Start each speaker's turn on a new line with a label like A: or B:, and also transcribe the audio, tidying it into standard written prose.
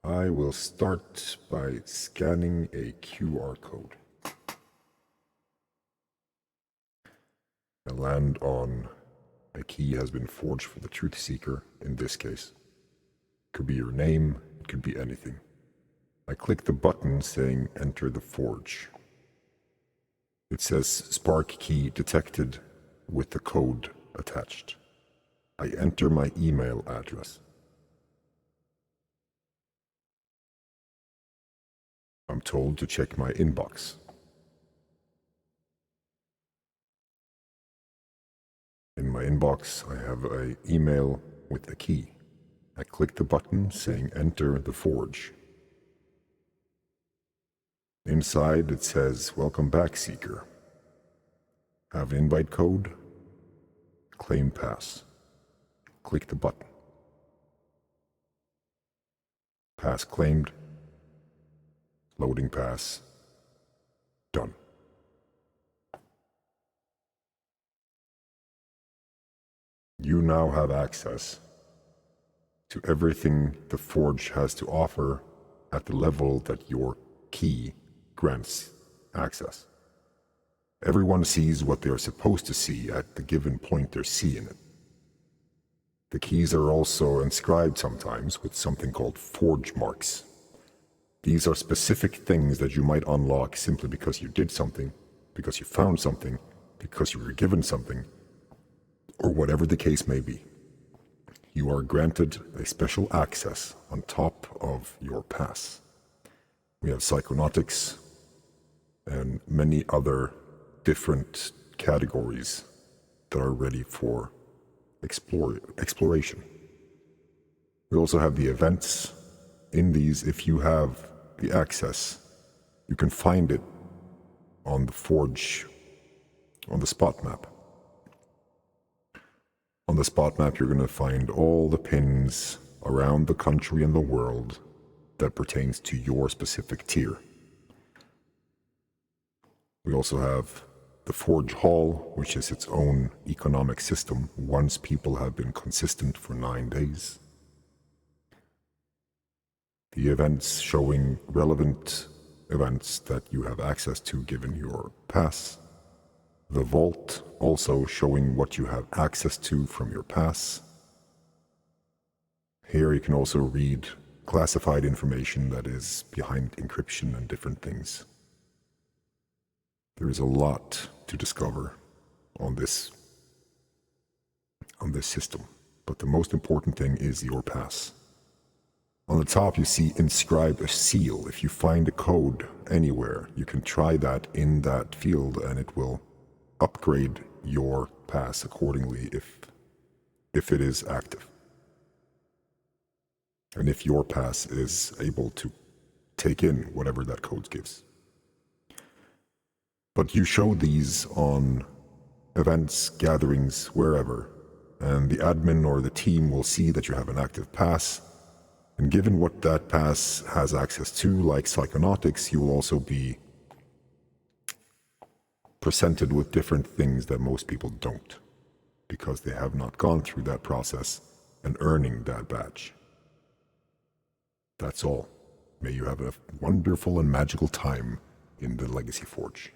A: I will start by scanning a QR code. I land on a key has been forged for the truth seeker in this case. It could be your name, it could be anything. I click the button saying enter the forge. It says spark key detected with the code attached. I enter my email address. I'm told to check my inbox. In my inbox, I have an email with a key. I click the button saying enter the forge. Inside it says welcome back, seeker. Have invite code. Claim pass. Click the button. Pass claimed. Loading pass. Done. You now have access to everything the forge has to offer at the level that your key grants access. Everyone sees what they are supposed to see at the given point they're seeing it. The keys are also inscribed sometimes with something called forge marks. These are specific things that you might unlock simply because you did something, because you found something, because you were given something, or whatever the case may be. You are granted a special access on top of your pass. We have psychonautics and many other different categories that are ready for exploration. We also have the events. In these, if you have the access, you can find it on the forge, on the spot map. On the spot map, you're going to find all the pins around the country and the world that pertains to your specific tier. We also have the Forge Hall, which is its own economic system once people have been consistent for 9 days. The events showing relevant events that you have access to given your pass. The vault also showing what you have access to from your pass. Here you can also read classified information that is behind encryption and different things. There is a lot to discover on this system, but the most important thing is your pass. On the top you see inscribe a seal. If you find a code anywhere, you can try that in that field and it will upgrade your pass accordingly if it is active. And if your pass is able to take in whatever that code gives. But you show these on events, gatherings, wherever, and the admin or the team will see that you have an active pass. And given what that pass has access to, like psychonautics, you will also be presented with different things that most people don't, because they have not gone through that process and earning that badge. That's all. May you have a wonderful and magical time in the Legacy Forge.